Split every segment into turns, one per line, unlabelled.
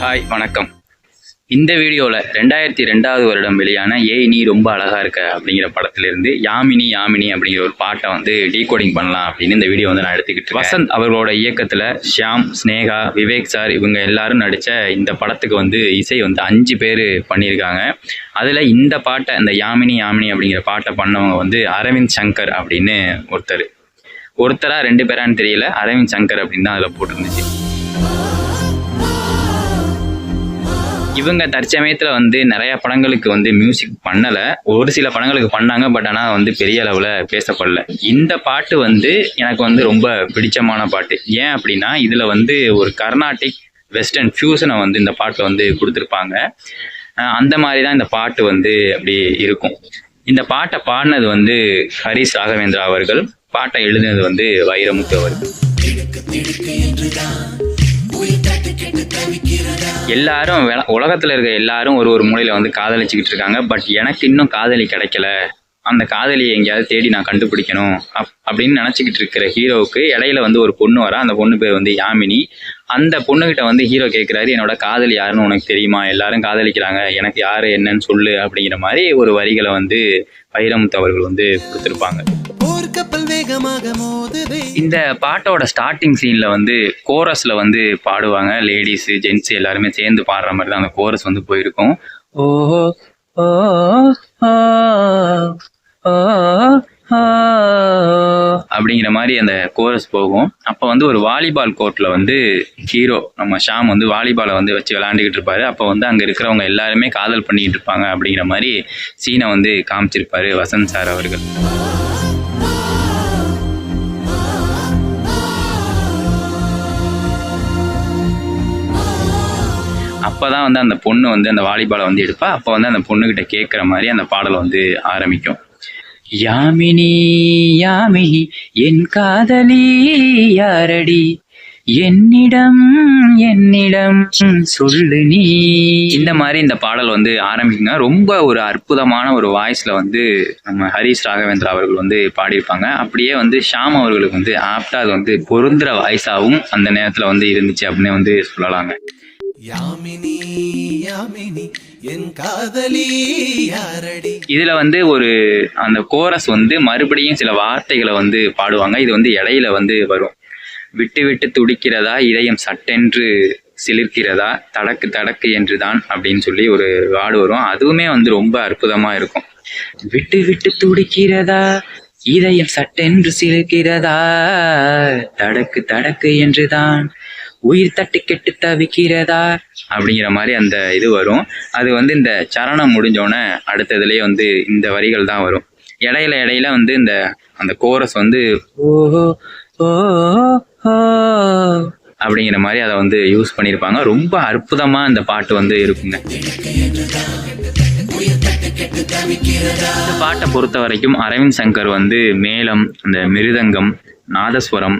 Hi வணக்கம். இந்த வீடியோவில் 2002 வருடம் வெளியான ஏய் நீ ரொம்ப அழகாக இருக்க அப்படிங்கிற படத்திலிருந்து யாமினி யாமினி அப்படிங்கிற ஒரு பாட்டை வந்து டீகோடிங் பண்ணலாம் அப்படின்னு இந்த வீடியோ வந்து நான் எடுத்துக்கிட்டு வசந்த் அவர்களோட இயக்கத்தில் ஷியாம், ஸ்னேகா, விவேக் சார் இவங்க எல்லாரும் நடித்த இந்த படத்துக்கு வந்து இசை வந்து 5 பேர் பண்ணியிருக்காங்க. அதில் இந்த பாட்டை இந்த யாமினி யாமினி அப்படிங்கிற பாட்டை பண்ணவங்க வந்து அரவிந்த் சங்கர் அப்படின்னு ஒருத்தரா 2 பேரான்னு தெரியல, அரவிந்த் சங்கர் அப்படின்னு தான் அதில் போட்டிருந்துச்சு. இவங்க தற்சமயத்தில் வந்து நிறையா படங்களுக்கு வந்து மியூசிக் பண்ணலை, ஒரு சில படங்களுக்கு பண்ணாங்க. பட் ஆனால் வந்து பெரிய அளவில் பேசப்படல. இந்த பாட்டு வந்து எனக்கு வந்து ரொம்ப பிடிச்சமான பாட்டு. ஏன் அப்படின்னா இதில் வந்து ஒரு கர்நாடிக் வெஸ்டர்ன் ஃபியூஷனை வந்து இந்த பாட்டில் வந்து கொடுத்துருப்பாங்க. அந்த மாதிரி தான் இந்த பாட்டு வந்து அப்படி இருக்கும். இந்த பாட்டை பாடினது வந்து ஹரிஷ் ராகவேந்திரா அவர்கள், பாட்டை எழுதினது வந்து வைரமுத்து அவர்கள். எல்லாரும் உலகத்தில் இருக்க எல்லாரும் ஒரு மூலையில் வந்து காதலிச்சுக்கிட்டு இருக்காங்க. பட் எனக்கு இன்னும் காதலி கிடைக்கல, அந்த காதலியை எங்கேயாவது தேடி நான் கண்டுபிடிக்கணும் அப்படின்னு நினச்சிக்கிட்டு இருக்கிற ஹீரோவுக்கு இடையில வந்து ஒரு பொண்ணு வரா. அந்த பொண்ணு பேர் வந்து யாமினி. அந்த பொண்ணுகிட்ட வந்து ஹீரோ கேட்குறாரு, என்னோட காதலி யாருன்னு உனக்கு தெரியுமா, எல்லாரும் காதலிக்கிறாங்க, எனக்கு யாரு என்னன்னு சொல்லு அப்படிங்கிற மாதிரி ஒரு வரிகளை வந்து வைரமுத்து அவர்கள் வந்து கொடுத்துருப்பாங்க. இந்த பாட்டோட ஸ்டார்டிங் சீன்ல வந்து கோரஸ்ல வந்து பாடுவாங்க. லேடிஸ் ஜென்ட்ஸ் எல்லாருமே சேர்ந்து பாடுற மாதிரி தான் அந்த கோரஸ் வந்து போயிருக்கும். ஓஹோ ஓ அப்படிங்கிற மாதிரி அந்த கோரஸ் போகும். அப்போ வந்து ஒரு வாலிபால் கோர்ட்ல வந்து ஹீரோ நம்ம ஷாம் வந்து வாலிபாலை வந்து வச்சு விளையாண்டுக்கிட்டு இருப்பாரு. அப்போ வந்து அங்கே இருக்கிறவங்க எல்லாருமே காதல் பண்ணிக்கிட்டு இருப்பாங்க அப்படிங்கிற மாதிரி சீனை வந்து காமிச்சிருப்பாரு வசந்த் சார் அவர்கள். அப்போதான் வந்து அந்த பொண்ணு வந்து அந்த வாலிபாலை வந்து எடுப்பா. அப்போ வந்து அந்த பொண்ணுகிட்ட கேட்குற மாதிரி அந்த பாடல் வந்து ஆரம்பிக்கும். யாமினி யாமினி என் காதலி யாரடி, என்னிடம் என்னிடம் சொல்லு நீ. இந்த மாதிரி இந்த பாடல் வந்து ஆரம்பிக்குங்க. ரொம்ப ஒரு அற்புதமான ஒரு வாய்ஸ்ல வந்து நம்ம ஹரிஷ் ராகவேந்திரா அவர்கள் வந்து பாடியிருப்பாங்க. அப்படியே வந்து ஷாம் அவர்களுக்கு வந்து ஆப்டா அது வந்து பொருந்துற வாய்ஸாகவும் அந்த நேரத்தில் வந்து இருந்துச்சு அப்படின்னு வந்து சொல்லலாங்க. யாமினி யாமினி என் காதலி யாரடி. இதுல வந்து ஒரு அந்த கோரஸ் வந்து மறுபடியும் சில வார்த்தைகளை வந்து பாடுவாங்க. இது வந்து இடையில வந்து வரும். விட்டு விட்டு துடிக்கிறதா, இதயம் சட்டென்று சிலிர்க்கிறதா, தடக்கு தடக்கு என்றுதான் அப்படின்னு சொல்லி ஒரு வார்டு வரும். அதுவுமே வந்து ரொம்ப அற்புதமா இருக்கும். விட்டு விட்டு துடிக்கிறதா, இதயம் சட்டென்று சிலிர்க்கிறதா, தடக்கு தடக்கு என்றுதான் உயிர் தட்டு கெட்டு தவிக்கிறதா அப்படிங்கிற மாதிரி அந்த இது வரும். அது வந்து இந்த சரணம் முடிஞ்சோடனே அடுத்ததுலேயே வந்து இந்த வரிகள் தான் வரும். இடையில வந்து இந்த அந்த கோரஸ் வந்து ஓஹோ ஓ அப்படிங்கிற மாதிரி அதை வந்து யூஸ் பண்ணியிருப்பாங்க. ரொம்ப அற்புதமாக இந்த பாட்டு வந்து இருக்குங்க. இந்த பாட்டை பொறுத்த வரைக்கும் அரவிந்த் சங்கர் வந்து மேளம், அந்த மிருதங்கம், நாதஸ்வரம்,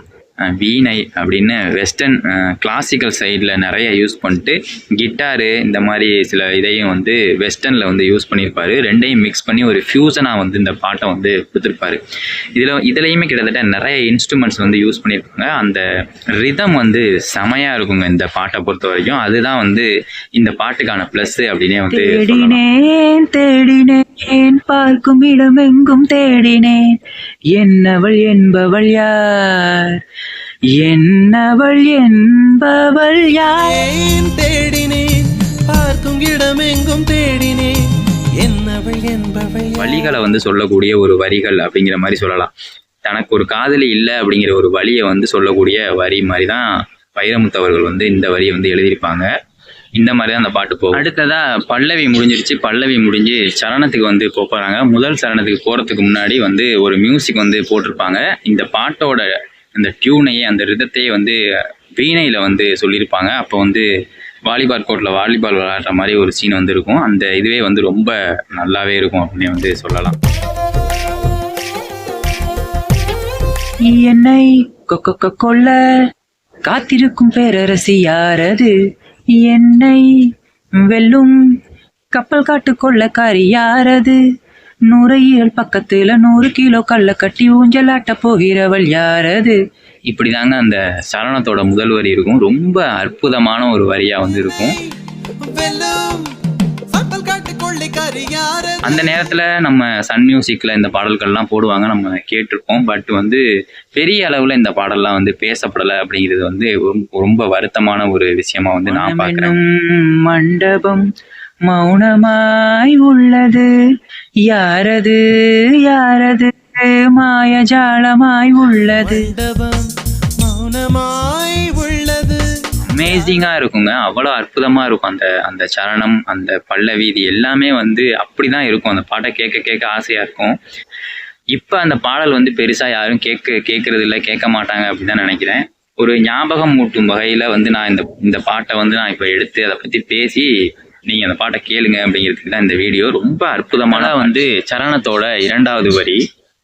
வீணை அப்படின்னு வெஸ்டர்ன் கிளாசிக்கல் சைடில் நிறைய யூஸ் பண்ணிட்டு கிட்டாரு இந்த மாதிரி சில இதையும் வந்து வெஸ்டர்னில் வந்து யூஸ் பண்ணியிருப்பாரு. ரெண்டையும் மிக்ஸ் பண்ணி ஒரு ஃபியூசனாக வந்து இந்த பாட்டை வந்து கொடுத்துருப்பாரு. இதுலையுமே கிட்டத்தட்ட நிறைய இன்ஸ்ட்ருமெண்ட்ஸ் வந்து யூஸ் பண்ணியிருப்பாங்க. அந்த ரிதம் வந்து செமையாக இருக்குங்க இந்த பாட்டை பொறுத்த வரைக்கும். அதுதான் வந்து இந்த பாட்டுக்கான ப்ளஸ் அப்படின்னே வந்து தேடினேன் தேடினேன் பார்க்கும் இடம் எங்கும் தேடினேன், என்னவள் என்பவள் யார், என்னவள் என்பவள் யார், தேடினேன் பார்க்கும் இடம் எங்கும் தேடினேன், என்னவள் என்பவள். வழிகளை வந்து சொல்லக்கூடிய ஒரு வரிகள் அப்படிங்கிற மாதிரி சொல்லலாம். தனக்கு ஒரு காதலி இல்லை அப்படிங்கிற ஒரு வழியை வந்து சொல்லக்கூடிய வரி மாதிரி தான் வைரமுத்து அவர்கள் வந்து இந்த வரியை வந்து எழுதியிருப்பாங்க. இந்த மாதிரி தான் அந்த பாட்டு போகும். அடுத்ததா பல்லவி முடிஞ்சிருச்சு. பல்லவி முடிஞ்சு சரணத்துக்கு வந்து போகிறாங்க. முதல் சரணத்துக்கு போகிறதுக்கு முன்னாடி வந்து ஒரு மியூசிக் வந்து போட்டிருப்பாங்க. இந்த பாட்டோட அந்த டியூனையே அந்த ரிதத்தையே வந்து வீணையில் வந்து சொல்லியிருப்பாங்க. அப்போ வந்து வாலிபால் கோர்ட்டில் வாலிபால் விளையாடுற மாதிரி ஒரு சீன் வந்து இருக்கும். அந்த இதுவே வந்து ரொம்ப நல்லாவே இருக்கும் அப்படின்னு வந்து சொல்லலாம். என்னை கொல்ல காத்திருக்கும் பேரரசி யாரது, என்னை வெல்லும் கப்பல் காட்டு கொள்ளக்காரி யாரது, நுரையீரல் பக்கத்துல 100 கிலோ கல்ல கட்டி ஊஞ்சலாட்ட போகிறவள் யாரது, இப்படிதாங்க அந்த சரணத்தோட முதல் வரி இருக்கும். ரொம்ப அற்புதமான ஒரு வரியா வந்து இருக்கும். அந்த நேரத்தில் நம்ம சன் மியூசிக்கில் இந்த பாடல்கள்லாம் போடுவாங்க, நம்ம கேட்டிருப்போம். பட் வந்து பெரிய அளவில் இந்த பாடல்லாம் வந்து பேசப்படலை அப்படிங்கிறது வந்து ரொம்ப வருத்தமான ஒரு விஷயமா வந்து நான் பார்க்குறேன். மண்டபம் மௌனமாய் உள்ளது, யாரது யாரது மாயஜாலமாய் உள்ளது, மௌனமாய் உள்ளது. அமேசிங்காக இருக்குங்க, அவ்வளோ அற்புதமாக இருக்கும். அந்த சரணம், அந்த பல்லவி, இது எல்லாமே வந்து அப்படி தான் இருக்கும். அந்த பாட்டை கேட்க கேட்க ஆசையாக இருக்கும். இப்போ அந்த பாடல் வந்து பெருசாக யாரும் கேட்கறது இல்லை, கேட்க மாட்டாங்க அப்படின்னு தான் நினைக்கிறேன். ஒரு ஞாபகம் ஊட்டும் வகையில் வந்து நான் இந்த பாட்டை வந்து நான் இப்போ எடுத்து அதை பற்றி பேசி நீங்கள் அந்த பாட்டை கேளுங்க அப்படிங்கிறதுக்கு தான் இந்த வீடியோ. ரொம்ப அற்புதமான வந்து சரணத்தோட இரண்டாவது வரி,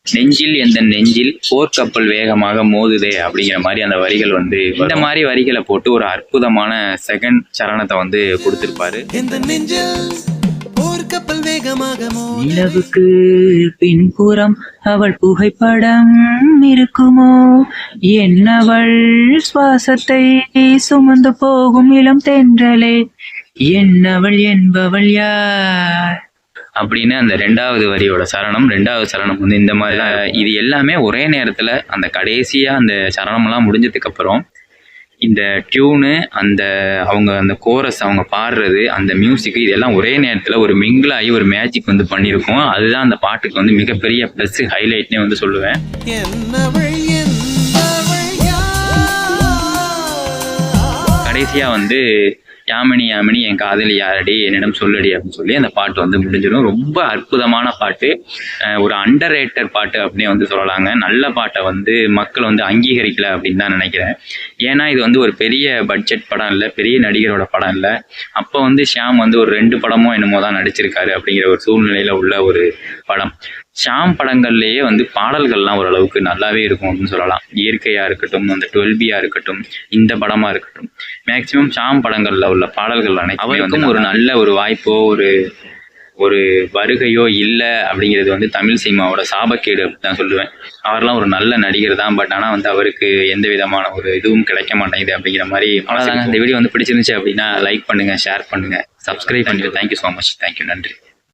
நெஞ்சில் எந்த நெஞ்சில் போர்க்கப்பல் வேகமாக மோதுதே அப்படிங்கிற மாதிரி அந்த வரிகள் வந்து இந்த மாதிரி வரிகளை போட்டு ஒரு அற்புதமான செகண்ட் சரணத்தை வந்து கொடுத்திருப்பாரு. நிலவுக்கு பின்புறம் அவள் புகைப்படம் இருக்குமோ, என்னவள் சுவாசத்தை சுமந்து போகும் இளம் தென்றலே, என்னவள் என்பவள் யார் அப்படின்னு அந்த ரெண்டாவது வரியோட சரணம். ரெண்டாவது சரணம் வந்து இந்த மாதிரி இது எல்லாமே ஒரே நேரத்தில் அந்த கடைசியாக அந்த சரணம்லாம் முடிஞ்சதுக்கப்புறம் இந்த டியூனு, அவங்க அந்த கோரஸ் அவங்க பாடுறது, அந்த மியூசிக்கு, இதெல்லாம் ஒரே நேரத்தில் ஒரு மிங்கிளாகி ஒரு மேஜிக் வந்து பண்ணியிருக்கோம். அதுதான் அந்த பாட்டுக்கு வந்து மிகப்பெரிய ப்ளஸ், ஹைலைட்னே வந்து சொல்லுவேன். கடைசியாக வந்து யாமினி யாமினி என் காதலி யாரடி என்னிடம் சொல்லடி அப்படின்னு சொல்லி அந்த பாட்டு வந்து முடிஞ்சிடும். ரொம்ப அற்புதமான பாட்டு, ஒரு அண்டர் ரேட்டட் பாட்டு அப்படின்னே வந்து சொல்லலாங்க. நல்ல பாட்டை வந்து மக்கள் வந்து அங்கீகரிக்கல அப்படின்னு தான் நினைக்கிறேன். ஏன்னா இது வந்து ஒரு பெரிய பட்ஜெட் படம் இல்லை, பெரிய நடிகரோட படம் இல்லை. அப்போ வந்து ஷியாம் வந்து ஒரு 2 படமோ என்னமோ தான் நடிச்சிருக்காரு அப்படிங்கிற ஒரு சூழ்நிலையில் உள்ள ஒரு படம். ஷியாம் படங்கள்லேயே வந்து பாடல்கள்லாம் ஓரளவுக்கு நல்லாவே இருக்கும் அப்படின்னு சொல்லலாம். இயற்கையாக இருக்கட்டும், அந்த 12B இருக்கட்டும், இந்த படமாக இருக்கட்டும், மேக்சிமம் ஷியாம் படங்களில் உள்ள பாடல்கள் அனைத்துமே வந்து ஒரு நல்ல ஒரு வாய்ப்போ ஒரு வருகையோ இல்லை அப்படிங்கிறது வந்து தமிழ் சினிமாவோட சாபக்கேடு அப்படின்னு தான் சொல்லுவேன். அவரெல்லாம் ஒரு நல்ல நடிகர் தான், பட் ஆனால் வந்து அவருக்கு எந்த விதமான ஒரு இதுவும் கிடைக்க மாட்டேங்குது அப்படிங்கிற மாதிரி. அவ்வளோதாங்க. இந்த வீடியோ வந்து பிடிச்சிருந்துச்சு அப்படின்னா லைக் பண்ணுங்கள், ஷேர் பண்ணுங்கள், சப்ஸ்கிரைப் பண்ணுங்கள். Thank you so much. தேங்க்யூ, நன்றி.